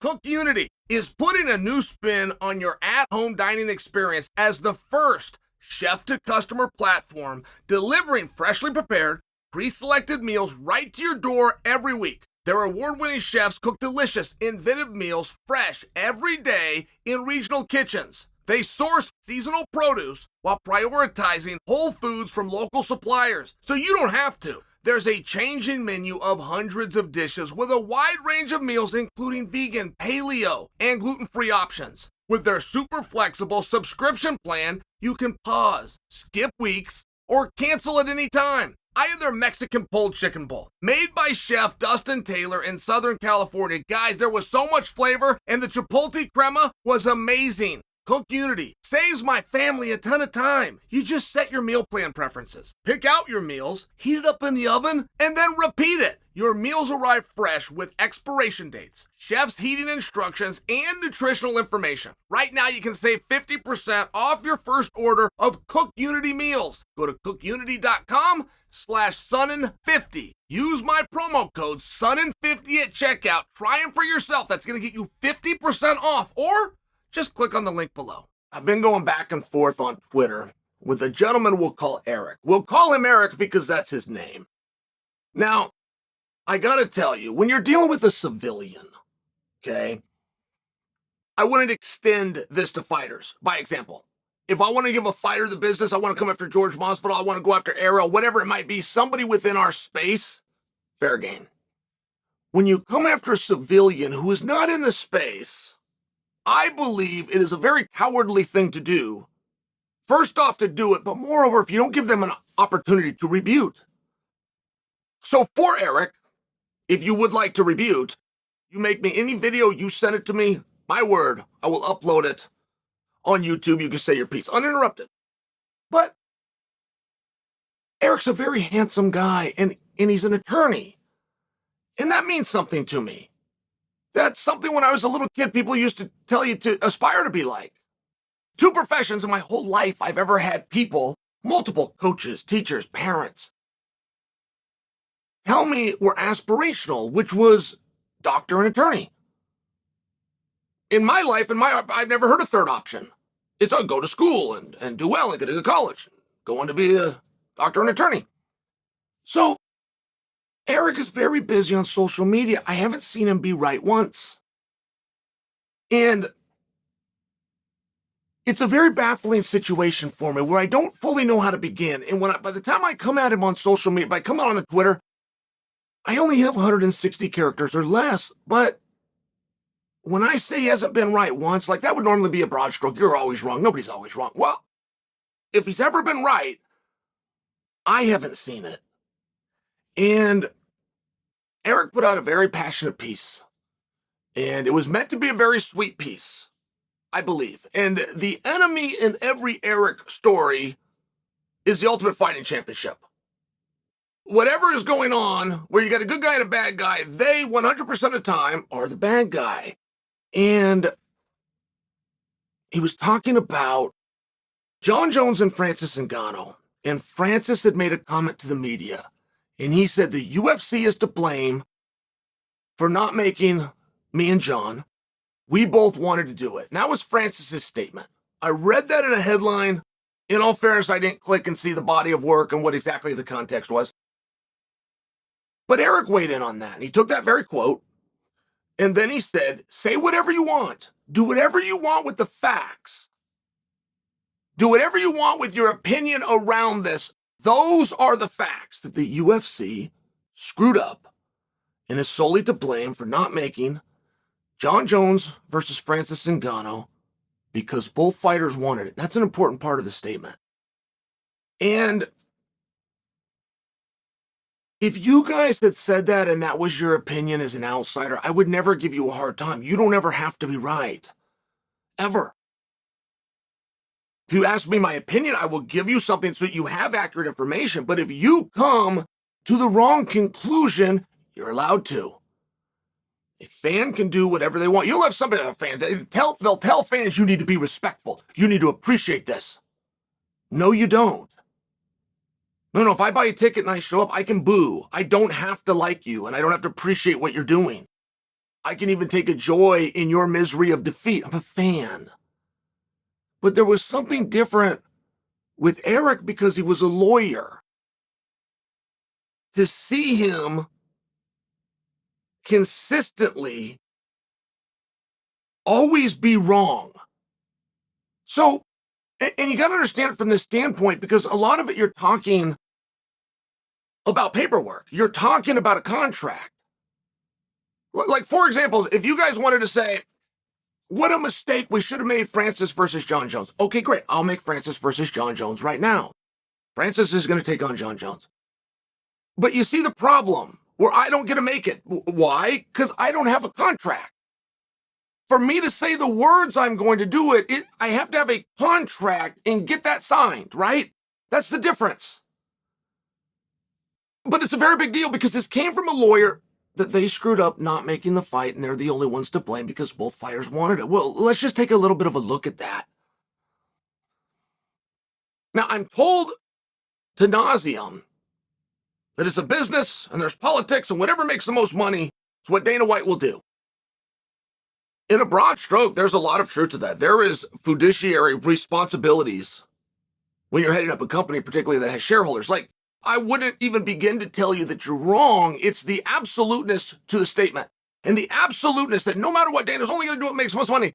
Cook Unity is putting a new spin on your at-home dining experience as the first chef-to-customer platform delivering freshly prepared, pre-selected meals right to your door every week. Their award-winning chefs cook delicious, inventive meals fresh every day in regional kitchens. They source seasonal produce while prioritizing whole foods from local suppliers, so you don't have to. There's a changing menu of hundreds of dishes with a wide range of meals, including vegan, paleo, and gluten-free options. With their super flexible subscription plan, you can pause, skip weeks, or cancel at any time. I had their Mexican pulled chicken bowl, made by Chef Dustin Taylor in Southern California. Guys, there was so much flavor, and the chipotle crema was amazing. Cook Unity saves my family a ton of time. You just set your meal plan preferences, pick out your meals, heat it up in the oven, and then repeat it. Your meals arrive fresh with expiration dates, chef's heating instructions, and nutritional information. Right now, you can save 50% off your first order of Cook Unity meals. Go to cookunity.com/Sonnen50. Use my promo code Sonnen50 at checkout. Try them for yourself. That's going to get you 50% off, or just click on the link below. I've been going back and forth on Twitter with a gentleman we'll call Eric. We'll call him Eric because that's his name. Now, I gotta tell you, when you're dealing with a civilian, okay, I wouldn't extend this to fighters. By example, if I want to give a fighter the business, I want to come after George Masvidal, I want to go after Ariel, whatever it might be, somebody within our space, fair game. When you come after a civilian who is not in the space, I believe it is a very cowardly thing to do. First off, to do it, but moreover, if you don't give them an opportunity to rebut. So for Eric, if you would like to rebut, you make me any video, you send it to me, my word, I will upload it on YouTube. You can say your piece uninterrupted. But Eric's a very handsome guy, and he's an attorney. And that means something to me. That's something when I was a little kid, people used to tell you to aspire to be like. Two professions in my whole life I've ever had people, multiple coaches, teachers, parents, tell me were aspirational, which was doctor and attorney. In my life, I've never heard a third option. It's go to school and do well and get into college, go on to be a doctor and attorney. So Eric is very busy on social media. I haven't seen him be right once. And it's a very baffling situation for me where I don't fully know how to begin. And by the time I come at him on social media, if I come out on Twitter, I only have 160 characters or less. But when I say he hasn't been right once, like that would normally be a broad stroke. You're always wrong. Nobody's always wrong. Well, if he's ever been right, I haven't seen it. And Eric put out a very passionate piece, and it was meant to be a very sweet piece, I believe. And the enemy in every Eric story is the Ultimate Fighting Championship. Whatever is going on, where you got a good guy and a bad guy, they 100% of the time are the bad guy. And he was talking about Jon Jones and Francis Ngannou, and Francis had made a comment to the media. And he said the UFC is to blame for not making me and John. We both wanted to do it. And that was Francis's statement. I read that in a headline. In all fairness, I didn't click and see the body of work and what exactly the context was. But Eric weighed in on that. And he took that very quote. And then he said, say whatever you want. Do whatever you want with the facts. Do whatever you want with your opinion around this. Those are the facts that the UFC screwed up and is solely to blame for not making Jon Jones versus Francis Ngannou because both fighters wanted it. That's an important part of the statement. And if you guys had said that and that was your opinion as an outsider, I would never give you a hard time. You don't ever have to be right. Ever. If you ask me my opinion, I will give you something so that you have accurate information. But if you come to the wrong conclusion, you're allowed to. A fan can do whatever they want. You'll have somebody, a fan, they'll tell fans you need to be respectful. You need to appreciate this. No, you don't. No, if I buy a ticket and I show up, I can boo. I don't have to like you, and I don't have to appreciate what you're doing. I can even take a joy in your misery of defeat. I'm a fan. But there was something different with Eric because he was a lawyer. To see him consistently always be wrong. So, and you got to understand it from this standpoint, because a lot of it you're talking about paperwork. You're talking about a contract. Like, for example, if you guys wanted to say, what a mistake we should have made Francis versus Jon Jones. Okay, great. I'll make Francis versus Jon Jones right now. Francis is going to take on Jon Jones. But you see the problem where I don't get to make it. Why? Because I don't have a contract. For me to say the words I'm going to do it, I have to have a contract and get that signed, right? That's the difference. But it's a very big deal because this came from a lawyer that they screwed up not making the fight, and they're the only ones to blame because both fighters wanted it. Well, let's just take a little bit of a look at that. Now, I'm told to nauseam that it's a business and there's politics, and whatever makes the most money is what Dana White will do. In a broad stroke, there's a lot of truth to that. There is fiduciary responsibilities when you're heading up a company, particularly that has shareholders. Like, I wouldn't even begin to tell you that you're wrong. It's the absoluteness to the statement. And the absoluteness that no matter what, Dana's only going to do what makes most money.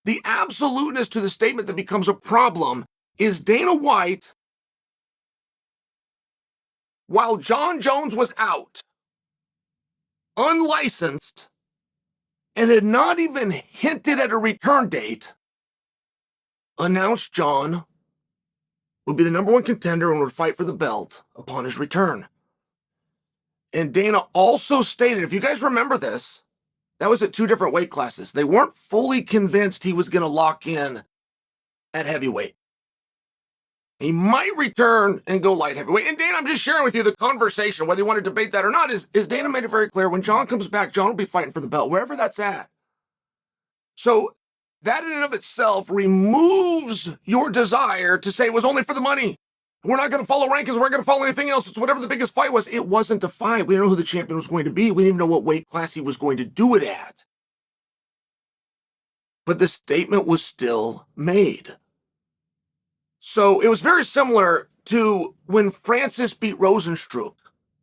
The absoluteness to the statement that becomes a problem is Dana White, while Jon Jones was out, unlicensed, and had not even hinted at a return date, announced Jon would be the number one contender and would fight for the belt upon his return. And Dana also stated, if you guys remember this, that was at 2 different weight classes. They weren't fully convinced he was going to lock in at heavyweight. He might return and go light heavyweight. And Dana, I'm just sharing with you the conversation, whether you want to debate that or not, is Dana made it very clear when Jon comes back, Jon will be fighting for the belt, wherever that's at. So that in and of itself removes your desire to say it was only for the money. We're not going to follow rankings. We're not going to follow anything else. It's whatever the biggest fight was. It wasn't a fight. We didn't know who the champion was going to be. We didn't even know what weight class he was going to do it at. But the statement was still made. So it was very similar to when Francis beat Rosenstruck.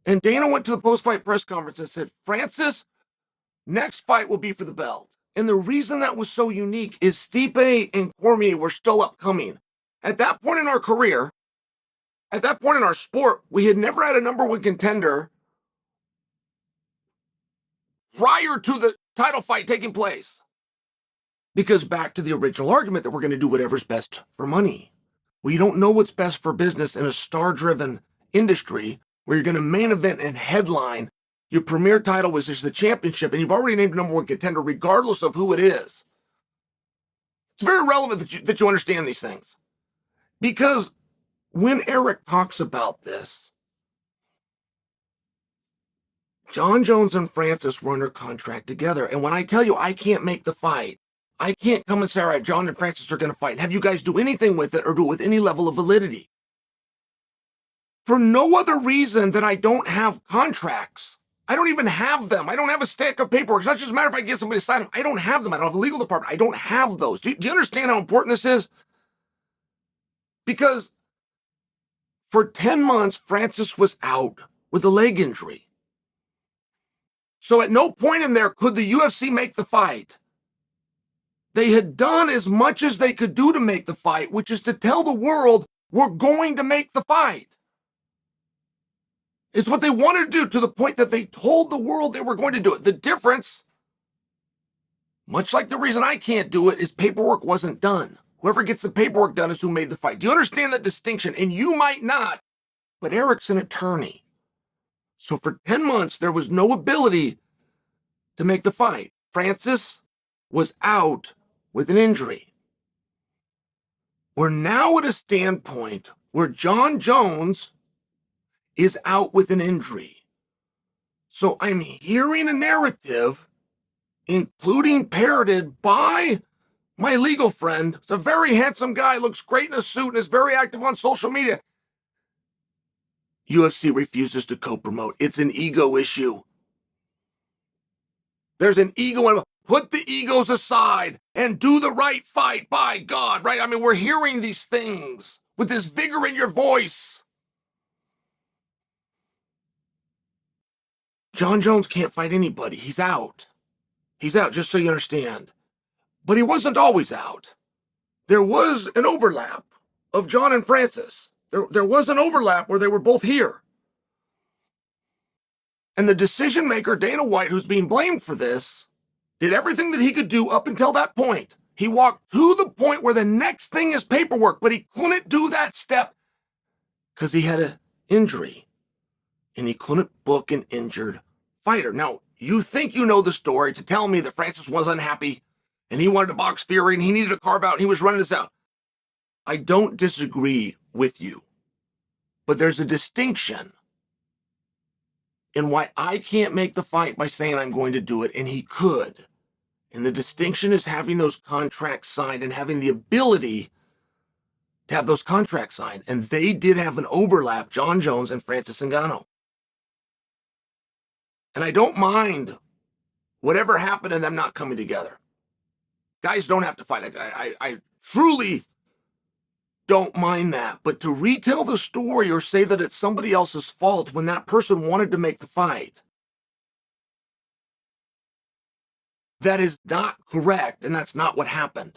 And Dana went to the post-fight press conference and said, Francis, next fight will be for the belt. And the reason that was so unique is Stipe and Cormier were still upcoming. At that point in our career, at that point in our sport, we had never had a number one contender prior to the title fight taking place. Because back to the original argument that we're going to do whatever's best for money. Well, you don't know what's best for business in a star-driven industry where you're going to main event and headline your premier title, which is the championship, and you've already named number one contender regardless of who it is. It's very relevant that you understand these things. Because when Eric talks about this, Jon Jones and Francis were under contract together. And when I tell you I can't make the fight, I can't come and say, all right, Jon and Francis are going to fight, and have you guys do anything with it or do it with any level of validity. For no other reason than I don't have contracts. I don't even have them. I don't have a stack of paperwork. It's not just a matter if I get somebody to sign them. I don't have them. I don't have a legal department. I don't have those. Do you understand how important this is? Because for 10 months, Francis was out with a leg injury. So at no point in there could the UFC make the fight. They had done as much as they could do to make the fight, which is to tell the world, we're going to make the fight. It's what they wanted to do, to the point that they told the world they were going to do it. The difference, much like the reason I can't do it, is paperwork wasn't done. Whoever gets the paperwork done is who made the fight. Do you understand that distinction? And you might not, but Eric's an attorney. So for 10 months, there was no ability to make the fight. Francis was out with an injury. We're now at a standpoint where Jon Jones is out with an injury. So I'm hearing a narrative, including parroted by my legal friend. He's a very handsome guy, looks great in a suit, and is very active on social media. UFC refuses to co-promote. It's an ego issue. There's an ego, and put the egos aside and do the right fight, by God, right? I mean, we're hearing these things with this vigor in your voice. Jon Jones can't fight anybody. He's out. He's out, just so you understand. But he wasn't always out. There was an overlap of Jon and Francis. There was an overlap where they were both here. And the decision maker, Dana White, who's being blamed for this, did everything that he could do up until that point. He walked to the point where the next thing is paperwork, but he couldn't do that step because he had an injury and he couldn't book an injured fighter. Now, you think you know the story to tell me that Francis was unhappy and he wanted to box Fury and he needed to carve out and he was running this out. I don't disagree with you, but there's a distinction in why I can't make the fight by saying I'm going to do it, and he could. And the distinction is having those contracts signed and having the ability to have those contracts signed. And they did have an overlap, Jon Jones and Francis Ngannou. And I don't mind whatever happened and them not coming together. Guys don't have to fight. I truly don't mind that. But to retell the story or say that it's somebody else's fault when that person wanted to make the fight, that is not correct, and that's not what happened.